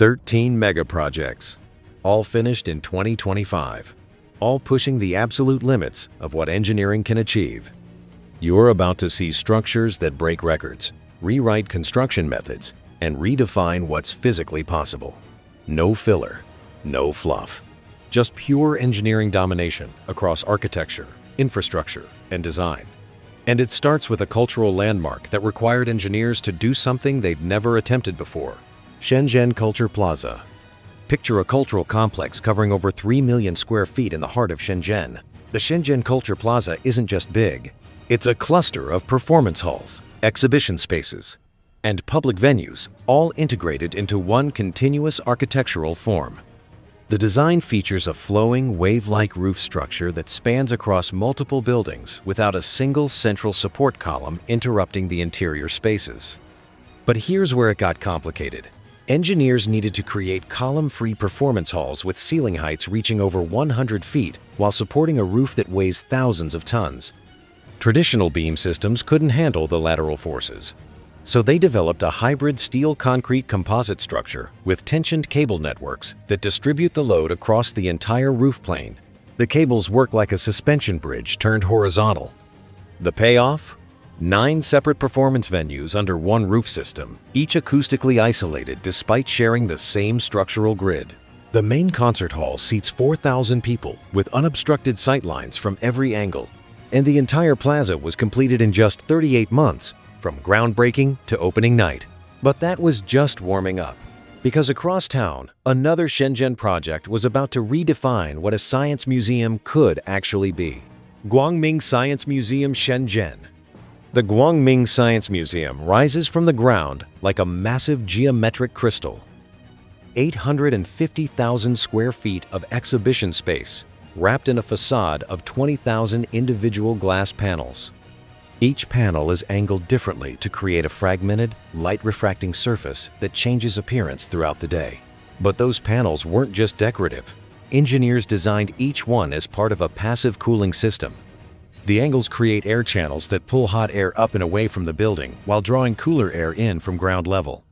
13 megaprojects, all finished in 2025, all pushing the absolute limits of what engineering can achieve. You're about to see structures that break records, rewrite construction methods, and redefine what's physically possible. No filler, no fluff. Just pure engineering domination across architecture, infrastructure, and design. And it starts with a cultural landmark that required engineers to do something they'd never attempted before. Shenzhen Culture Plaza. Picture a cultural complex covering over 3 million square feet in the heart of Shenzhen. The Shenzhen Culture Plaza isn't just big. It's a cluster of performance halls, exhibition spaces, and public venues, all integrated into one continuous architectural form. The design features a flowing, wave-like roof structure that spans across multiple buildings without a single central support column interrupting the interior spaces. But here's where it got complicated. Engineers needed to create column-free performance halls with ceiling heights reaching over 100 feet while supporting a roof that weighs thousands of tons. Traditional beam systems couldn't handle the lateral forces, so they developed a hybrid steel-concrete composite structure with tensioned cable networks that distribute the load across the entire roof plane. The cables work like a suspension bridge turned horizontal. The payoff? 9 separate performance venues under one roof system, each acoustically isolated despite sharing the same structural grid. The main concert hall seats 4,000 people with unobstructed sightlines from every angle, and the entire plaza was completed in just 38 months, from groundbreaking to opening night. But that was just warming up, because across town, another Shenzhen project was about to redefine what a science museum could actually be. Guangming Science Museum Shenzhen. The Guangming Science Museum rises from the ground like a massive geometric crystal. 850,000 square feet of exhibition space, wrapped in a facade of 20,000 individual glass panels. Each panel is angled differently to create a fragmented, light-refracting surface that changes appearance throughout the day. But those panels weren't just decorative. Engineers designed each one as part of a passive cooling system. The angles create air channels that pull hot air up and away from the building while drawing cooler air in from ground level.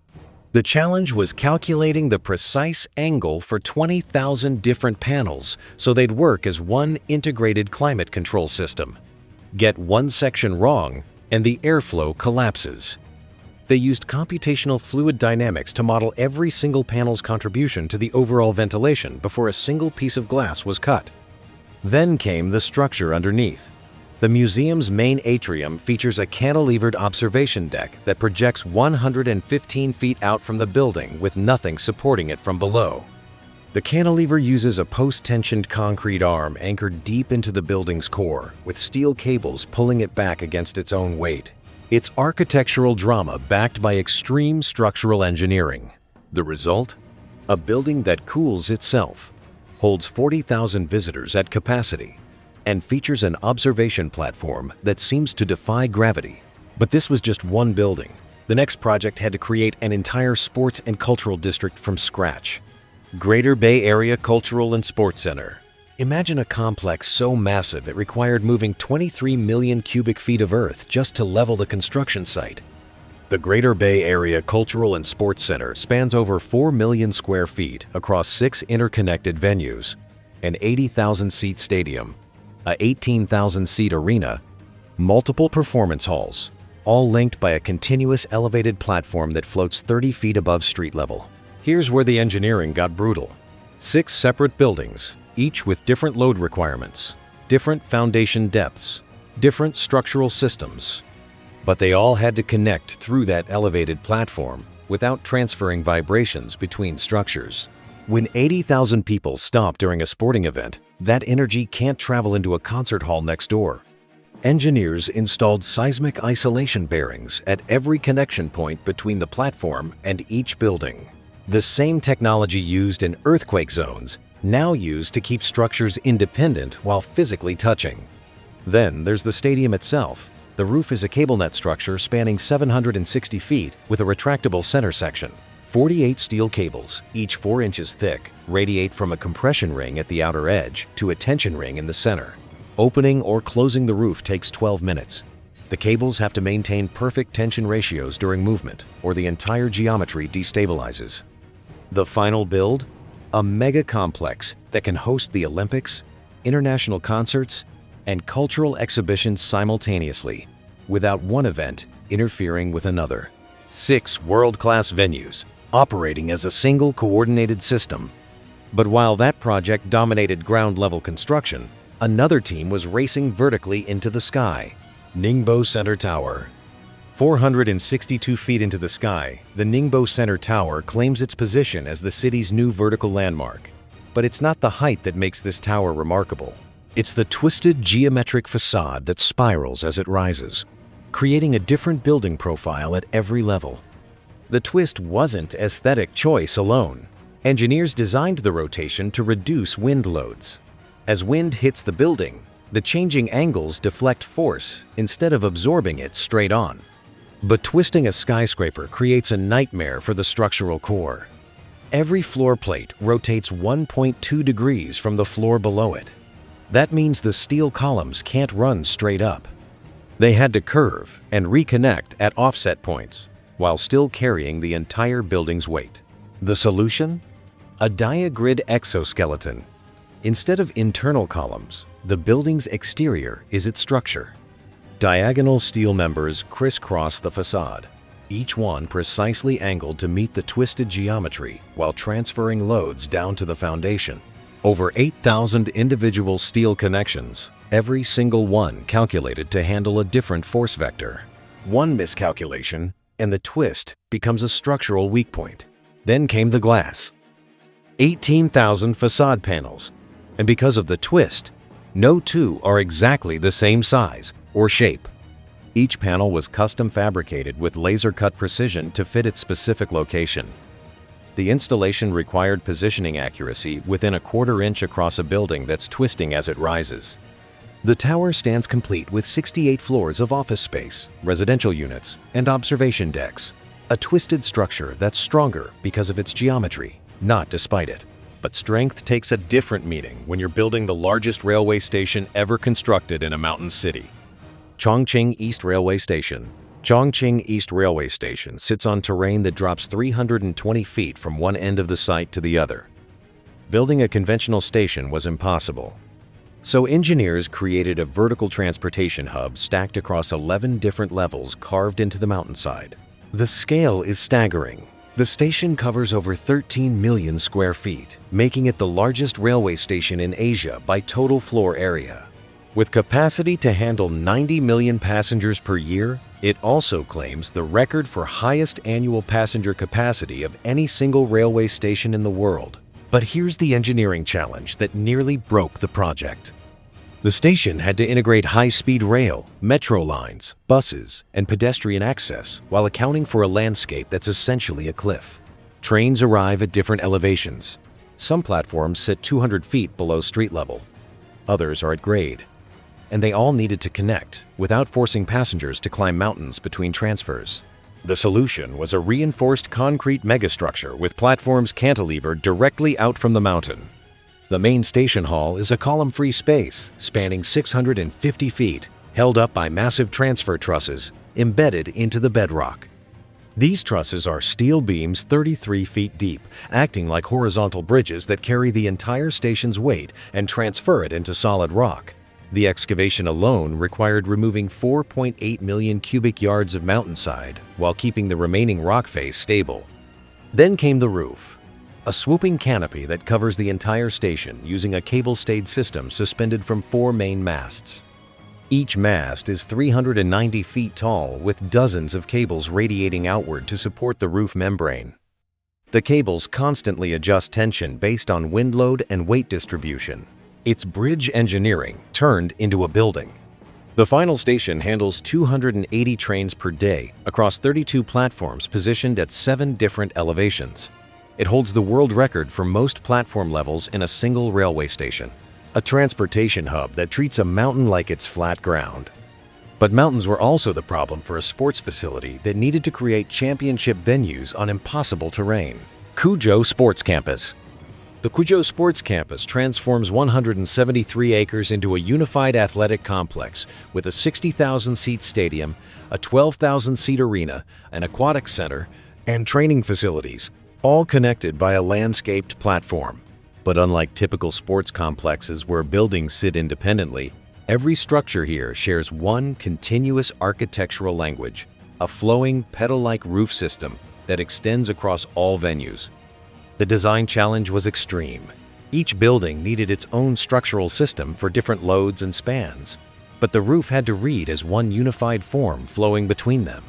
The challenge was calculating the precise angle for 20,000 different panels so they'd work as one integrated climate control system. Get one section wrong, and the airflow collapses. They used computational fluid dynamics to model every single panel's contribution to the overall ventilation before a single piece of glass was cut. Then came the structure underneath. The museum's main atrium features a cantilevered observation deck that projects 115 feet out from the building with nothing supporting it from below. The cantilever uses a post-tensioned concrete arm anchored deep into the building's core, with steel cables pulling it back against its own weight. It's architectural drama backed by extreme structural engineering. The result? A building that cools itself, holds 40,000 visitors at capacity, and features an observation platform that seems to defy gravity. But this was just one building. The next project had to create an entire sports and cultural district from scratch. Greater Bay Area Cultural and Sports Center. Imagine a complex so massive it required moving 23 million cubic feet of earth just to level the construction site. The Greater Bay Area Cultural and Sports Center spans over 4 million square feet across 6 interconnected venues, an 80,000-seat stadium, a 18,000-seat arena, multiple performance halls, all linked by a continuous elevated platform that floats 30 feet above street level. Here's where the engineering got brutal. 6 separate buildings, each with different load requirements, different foundation depths, different structural systems. But they all had to connect through that elevated platform without transferring vibrations between structures. When 80,000 people stop during a sporting event, that energy can't travel into a concert hall next door. Engineers installed seismic isolation bearings at every connection point between the platform and each building. The same technology used in earthquake zones, now used to keep structures independent while physically touching. Then there's the stadium itself. The roof is a cable net structure spanning 760 feet with a retractable center section. 48 steel cables, each 4 inches thick, radiate from a compression ring at the outer edge to a tension ring in the center. Opening or closing the roof takes 12 minutes. The cables have to maintain perfect tension ratios during movement, or the entire geometry destabilizes. The final build? A mega complex that can host the Olympics, international concerts, and cultural exhibitions simultaneously, without one event interfering with another. 6 world-class venues, operating as a single coordinated system. But while that project dominated ground-level construction, another team was racing vertically into the sky. Ningbo Center Tower. 462 feet into the sky, the Ningbo Center Tower claims its position as the city's new vertical landmark. But it's not the height that makes this tower remarkable. It's the twisted geometric facade that spirals as it rises, creating a different building profile at every level. The twist wasn't aesthetic choice alone. Engineers designed the rotation to reduce wind loads. As wind hits the building, the changing angles deflect force instead of absorbing it straight on. But twisting a skyscraper creates a nightmare for the structural core. Every floor plate rotates 1.2 degrees from the floor below it. That means the steel columns can't run straight up. They had to curve and reconnect at offset points, while still carrying the entire building's weight. The solution? A diagrid exoskeleton. Instead of internal columns, the building's exterior is its structure. Diagonal steel members crisscross the facade, each one precisely angled to meet the twisted geometry while transferring loads down to the foundation. Over 8,000 individual steel connections, every single one calculated to handle a different force vector. One miscalculation, and the twist becomes a structural weak point. Then came the glass. 18,000 facade panels, and because of the twist, no two are exactly the same size or shape. Each panel was custom fabricated with laser-cut precision to fit its specific location. The installation required positioning accuracy within a quarter-inch across a building that's twisting as it rises. The tower stands complete with 68 floors of office space, residential units, and observation decks. A twisted structure that's stronger because of its geometry, not despite it. But strength takes a different meaning when you're building the largest railway station ever constructed in a mountain city. Chongqing East Railway Station. Chongqing East Railway Station sits on terrain that drops 320 feet from one end of the site to the other. Building a conventional station was impossible. So engineers created a vertical transportation hub stacked across 11 different levels carved into the mountainside. The scale is staggering. The station covers over 13 million square feet, making it the largest railway station in Asia by total floor area. With capacity to handle 90 million passengers per year, it also claims the record for highest annual passenger capacity of any single railway station in the world. But here's the engineering challenge that nearly broke the project. The station had to integrate high-speed rail, metro lines, buses, and pedestrian access while accounting for a landscape that's essentially a cliff. Trains arrive at different elevations. Some platforms sit 200 feet below street level. Others are at grade. And they all needed to connect without forcing passengers to climb mountains between transfers. The solution was a reinforced concrete megastructure with platforms cantilevered directly out from the mountain. The main station hall is a column-free space spanning 650 feet, held up by massive transfer trusses embedded into the bedrock. These trusses are steel beams 33 feet deep, acting like horizontal bridges that carry the entire station's weight and transfer it into solid rock. The excavation alone required removing 4.8 million cubic yards of mountainside while keeping the remaining rock face stable. Then came the roof, a swooping canopy that covers the entire station using a cable-stayed system suspended from 4 main masts. Each mast is 390 feet tall with dozens of cables radiating outward to support the roof membrane. The cables constantly adjust tension based on wind load and weight distribution. It's bridge engineering turned into a building. The final station handles 280 trains per day across 32 platforms positioned at 7 different elevations. It holds the world record for most platform levels in a single railway station. A transportation hub that treats a mountain like it's flat ground. But mountains were also the problem for a sports facility that needed to create championship venues on impossible terrain. Quzhou Sports Campus. The Quzhou Sports Campus transforms 173 acres into a unified athletic complex with a 60,000-seat stadium, a 12,000-seat arena, an aquatic center, and training facilities, all connected by a landscaped platform. But unlike typical sports complexes where buildings sit independently, every structure here shares one continuous architectural language, a flowing pedal-like roof system that extends across all venues. The design challenge was extreme. Each building needed its own structural system for different loads and spans, but the roof had to read as one unified form flowing between them.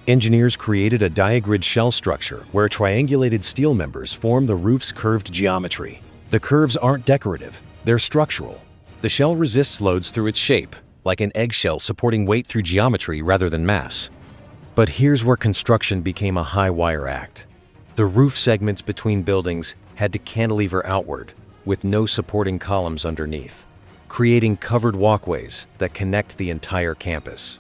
Engineers created a diagrid shell structure where triangulated steel members form the roof's curved geometry. The curves aren't decorative, they're structural. The shell resists loads through its shape, like an eggshell supporting weight through geometry rather than mass. But here's where construction became a high-wire act. The roof segments between buildings had to cantilever outward, with no supporting columns underneath, creating covered walkways that connect the entire campus.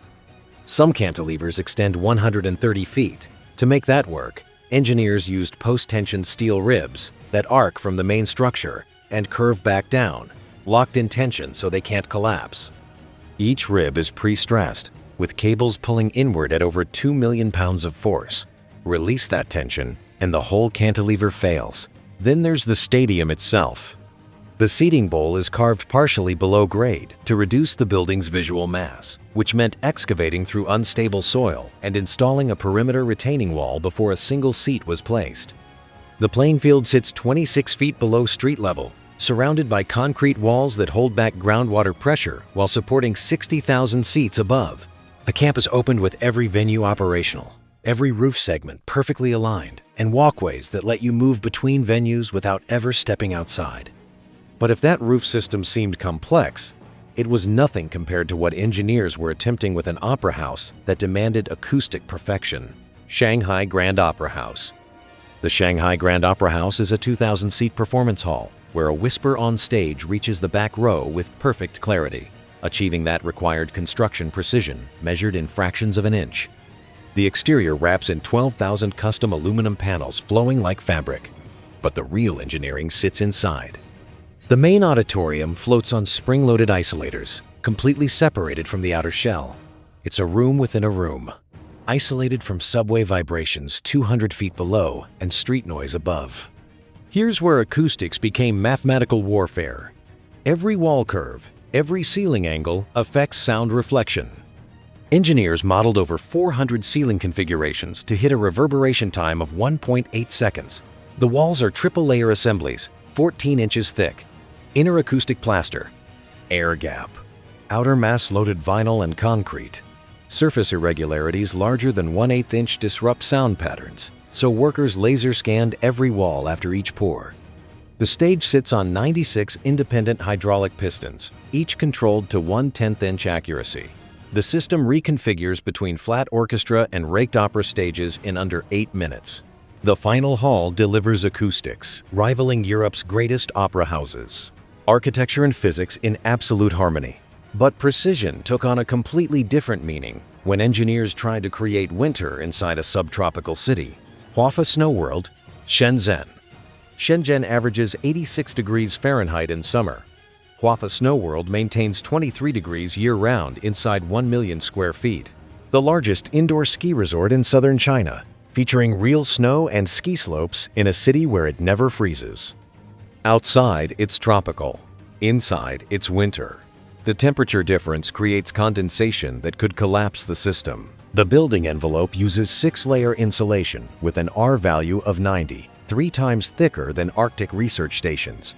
Some cantilevers extend 130 feet. To make that work, engineers used post-tensioned steel ribs that arc from the main structure and curve back down, locked in tension so they can't collapse. Each rib is pre-stressed, with cables pulling inward at over 2 million pounds of force. Release that tension, and the whole cantilever fails. Then there's the stadium itself. The seating bowl is carved partially below grade to reduce the building's visual mass, which meant excavating through unstable soil and installing a perimeter retaining wall before a single seat was placed. The playing field sits 26 feet below street level, surrounded by concrete walls that hold back groundwater pressure while supporting 60,000 seats above. The campus opened with every venue operational, every roof segment perfectly aligned, and walkways that let you move between venues without ever stepping outside. But if that roof system seemed complex, it was nothing compared to what engineers were attempting with an opera house that demanded acoustic perfection: Shanghai Grand Opera House. The Shanghai Grand Opera House is a 2,000-seat performance hall where a whisper on stage reaches the back row with perfect clarity, achieving that required construction precision measured in fractions of an inch. The exterior wraps in 12,000 custom aluminum panels flowing like fabric, but the real engineering sits inside. The main auditorium floats on spring-loaded isolators, completely separated from the outer shell. It's a room within a room, isolated from subway vibrations 200 feet below and street noise above. Here's where acoustics became mathematical warfare. Every wall curve, every ceiling angle affects sound reflection. Engineers modeled over 400 ceiling configurations to hit a reverberation time of 1.8 seconds. The walls are triple-layer assemblies, 14 inches thick. Inner acoustic plaster, air gap, outer mass-loaded vinyl and concrete. Surface irregularities larger than 1/8 inch disrupt sound patterns, so workers laser scanned every wall after each pour. The stage sits on 96 independent hydraulic pistons, each controlled to 1/10 inch accuracy. The system reconfigures between flat orchestra and raked opera stages in under 8 minutes. The final hall delivers acoustics, rivaling Europe's greatest opera houses. Architecture and physics in absolute harmony. But precision took on a completely different meaning when engineers tried to create winter inside a subtropical city. Huafa Snow World, Shenzhen. Shenzhen averages 86 degrees Fahrenheit in summer. Huafa Snow World maintains 23 degrees year-round inside 1 million square feet. The largest indoor ski resort in southern China, featuring real snow and ski slopes in a city where it never freezes. Outside, it's tropical. Inside, it's winter. The temperature difference creates condensation that could collapse the system. The building envelope uses 6-layer insulation with an R value of 90, 3 times thicker than Arctic research stations.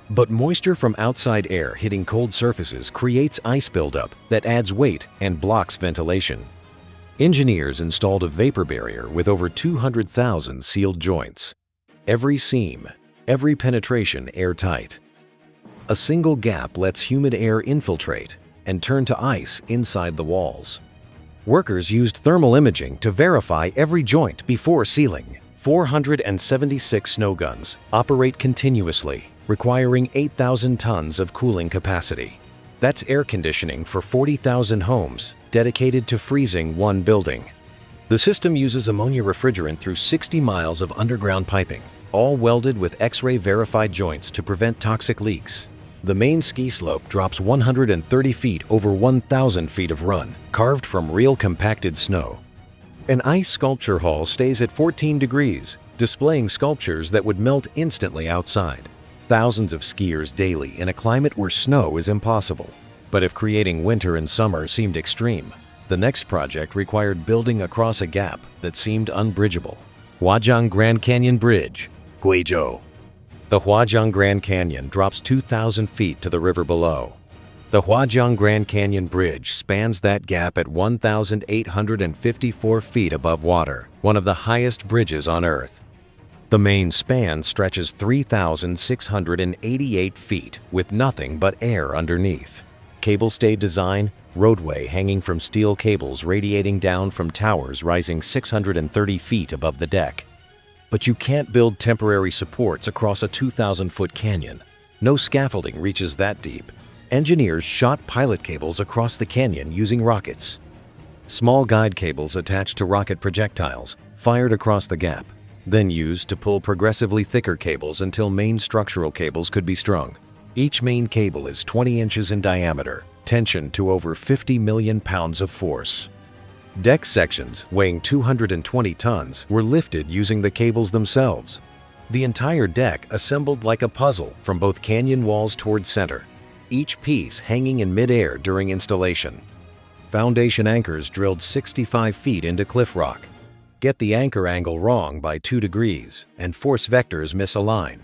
But moisture from outside air hitting cold surfaces creates ice buildup that adds weight and blocks ventilation. Engineers installed a vapor barrier with over 200,000 sealed joints. Every seam, every penetration airtight. A single gap lets humid air infiltrate and turn to ice inside the walls. Workers used thermal imaging to verify every joint before sealing. 476 snow guns operate continuously, requiring 8,000 tons of cooling capacity. That's air conditioning for 40,000 homes dedicated to freezing one building. The system uses ammonia refrigerant through 60 miles of underground piping, all welded with X-ray verified joints to prevent toxic leaks. The main ski slope drops 130 feet over 1,000 feet of run, carved from real compacted snow. An ice sculpture hall stays at 14 degrees, displaying sculptures that would melt instantly outside. Thousands of skiers daily in a climate where snow is impossible. But if creating winter and summer seemed extreme, the next project required building across a gap that seemed unbridgeable. Huajiang Grand Canyon Bridge, Guangzhou. The Huajiang Grand Canyon drops 2,000 feet to the river below. The Huajiang Grand Canyon Bridge spans that gap at 1,854 feet above water, one of the highest bridges on Earth. The main span stretches 3,688 feet with nothing but air underneath. Cable-stayed design, roadway hanging from steel cables radiating down from towers rising 630 feet above the deck. But you can't build temporary supports across a 2,000-foot canyon. No scaffolding reaches that deep. Engineers shot pilot cables across the canyon using rockets. Small guide cables attached to rocket projectiles fired across the gap, then used to pull progressively thicker cables until main structural cables could be strung. Each main cable is 20 inches in diameter, tensioned to over 50 million pounds of force. Deck sections weighing 220 tons were lifted using the cables themselves. The entire deck assembled like a puzzle from both canyon walls toward center, each piece hanging in midair during installation. Foundation anchors drilled 65 feet into cliff rock. Get the anchor angle wrong by 2 degrees, and force vectors misalign.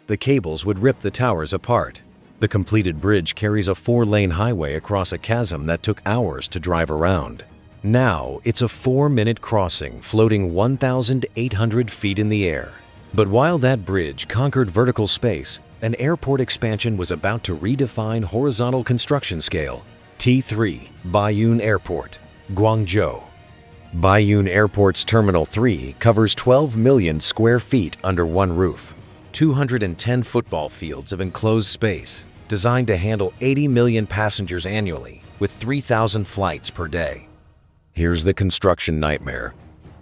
The cables would rip the towers apart. The completed bridge carries a 4-lane highway across a chasm that took hours to drive around. Now, it's a 4-minute crossing floating 1,800 feet in the air. But while that bridge conquered vertical space, an airport expansion was about to redefine horizontal construction scale. T3, Baiyun Airport, Guangzhou. Baiyun Airport's Terminal 3 covers 12 million square feet under one roof. 210 football fields of enclosed space, designed to handle 80 million passengers annually, with 3,000 flights per day. Here's the construction nightmare.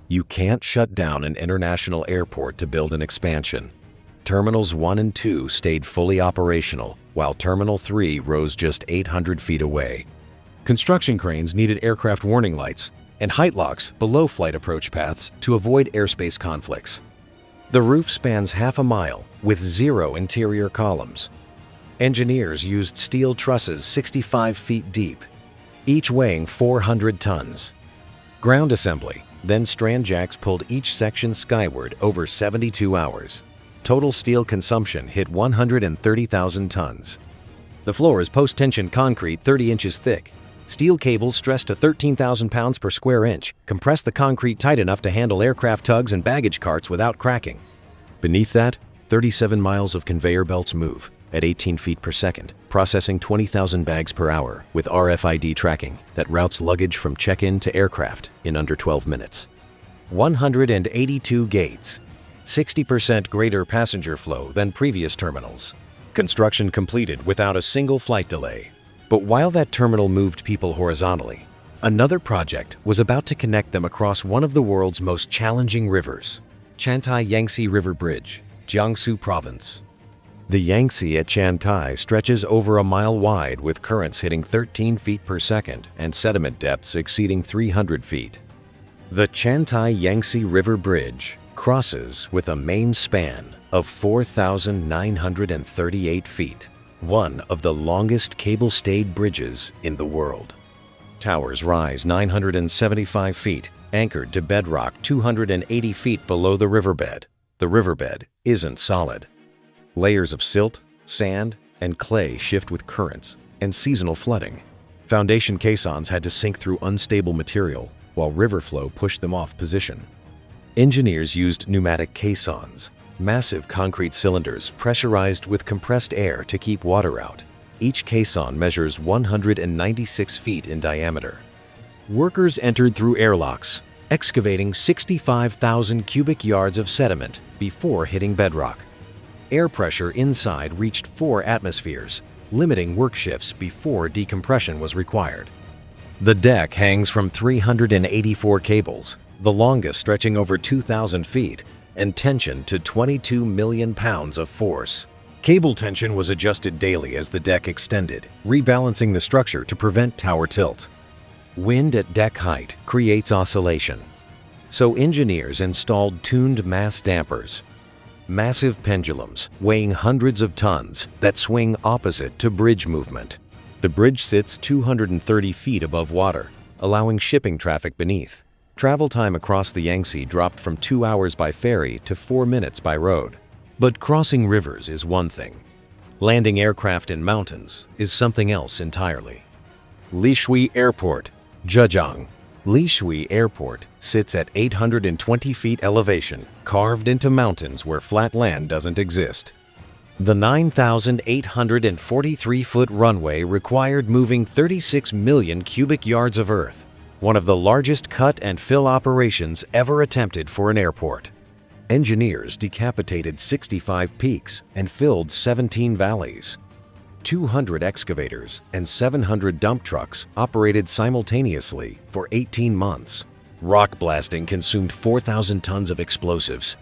You can't shut down an international airport to build an expansion. Terminals 1 and 2 stayed fully operational, while Terminal 3 rose just 800 feet away. Construction cranes needed aircraft warning lights and height locks below flight approach paths to avoid airspace conflicts. The roof spans half a mile with 0 interior columns. Engineers used steel trusses 65 feet deep, each weighing 400 tons. Ground assembly, then strand jacks pulled each section skyward over 72 hours. Total steel consumption hit 130,000 tons. The floor is post-tension concrete 30 inches thick. Steel cables stressed to 13,000 pounds per square inch compress the concrete tight enough to handle aircraft tugs and baggage carts without cracking. Beneath that, 37 miles of conveyor belts move at 18 feet per second, processing 20,000 bags per hour with RFID tracking that routes luggage from check-in to aircraft in under 12 minutes. 182 gates, 60% greater passenger flow than previous terminals. Construction completed without a single flight delay. But while that terminal moved people horizontally, another project was about to connect them across one of the world's most challenging rivers, Chantai Yangtze River Bridge, Jiangsu Province. The Yangtze at Chantai stretches over a mile wide with currents hitting 13 feet per second and sediment depths exceeding 300 feet. The Chantai Yangtze River Bridge crosses with a main span of 4,938 feet. One of the longest cable-stayed bridges in the world. Towers rise 975 feet, anchored to bedrock 280 feet below the riverbed. The riverbed isn't solid. Layers of silt, sand, and clay shift with currents and seasonal flooding. Foundation caissons had to sink through unstable material, while river flow pushed them off position. Engineers used pneumatic caissons, massive concrete cylinders pressurized with compressed air to keep water out. Each caisson measures 196 feet in diameter. Workers entered through airlocks, excavating 65,000 cubic yards of sediment before hitting bedrock. Air pressure inside reached 4 atmospheres, limiting work shifts before decompression was required. The deck hangs from 384 cables, the longest stretching over 2,000 feet, and tension to 22 million pounds of force. Cable tension was adjusted daily as the deck extended, rebalancing the structure to prevent tower tilt. Wind at deck height creates oscillation. So engineers installed tuned mass dampers, massive pendulums weighing hundreds of tons that swing opposite to bridge movement. The bridge sits 230 feet above water, allowing shipping traffic beneath. Travel time across the Yangtze dropped from 2 hours by ferry to 4 minutes by road. But crossing rivers is one thing. Landing aircraft in mountains is something else entirely. Lishui Airport, Zhejiang. Lishui Airport sits at 820 feet elevation, carved into mountains where flat land doesn't exist. The 9,843-foot runway required moving 36 million cubic yards of earth, one of the largest cut and fill operations ever attempted for an airport. Engineers decapitated 65 peaks and filled 17 valleys. 200 excavators and 700 dump trucks operated simultaneously for 18 months. Rock blasting consumed 4,000 tons of explosives.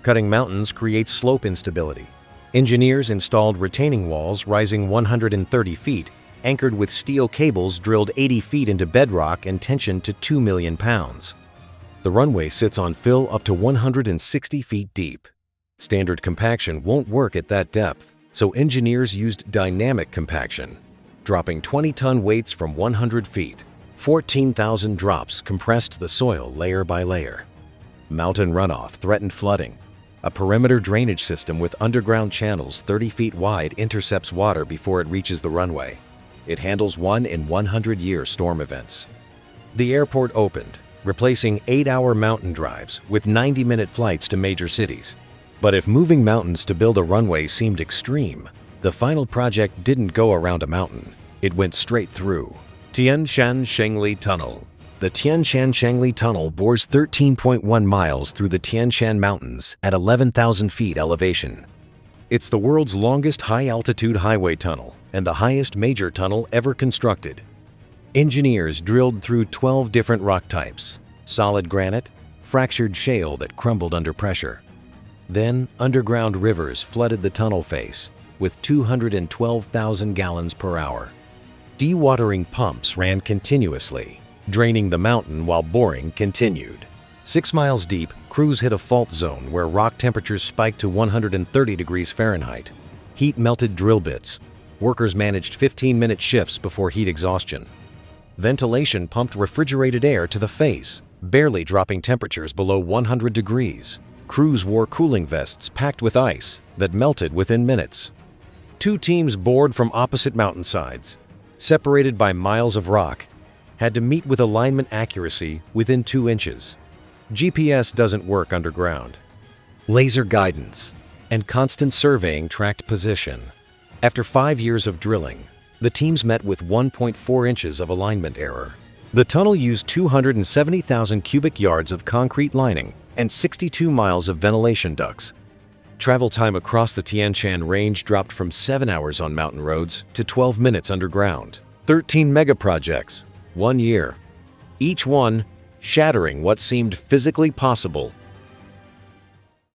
Cutting mountains creates slope instability. Engineers installed retaining walls rising 130 feet, anchored with steel cables drilled 80 feet into bedrock and tensioned to 2 million pounds. The runway sits on fill up to 160 feet deep. Standard compaction won't work at that depth, so engineers used dynamic compaction, dropping 20-ton weights from 100 feet. 14,000 drops compressed the soil layer by layer. Mountain runoff threatened flooding. A perimeter drainage system with underground channels 30 feet wide intercepts water before it reaches the runway. It handles 1 in 100-year storm events. The airport opened, replacing 8-hour mountain drives with 90-minute flights to major cities. But if moving mountains to build a runway seemed extreme, the final project didn't go around a mountain. It went straight through. Tianshan Shengli Tunnel. The Tianshan Shengli Tunnel bores 13.1 miles through the Tianshan Mountains at 11,000 feet elevation. It's the world's longest high-altitude highway tunnel and the highest major tunnel ever constructed. Engineers drilled through 12 different rock types: solid granite, fractured shale that crumbled under pressure. Then, underground rivers flooded the tunnel face with 212,000 gallons per hour. Dewatering pumps ran continuously, draining the mountain while boring continued. 6 miles deep, crews hit a fault zone where rock temperatures spiked to 130 degrees Fahrenheit. Heat melted drill bits. Workers managed 15-minute shifts before heat exhaustion. Ventilation pumped refrigerated air to the face, barely dropping temperatures below 100 degrees. Crews wore cooling vests packed with ice that melted within minutes. 2 teams bored from opposite mountainsides, separated by miles of rock, had to meet with alignment accuracy within 2 inches. GPS doesn't work underground. Laser guidance and constant surveying tracked position. After 5 years of drilling, the teams met with 1.4 inches of alignment error. The tunnel used 270,000 cubic yards of concrete lining and 62 miles of ventilation ducts. Travel time across the Tianshan range dropped from 7 hours on mountain roads to 12 minutes underground. 13 megaprojects, 1 year. Each one shattering what seemed physically possible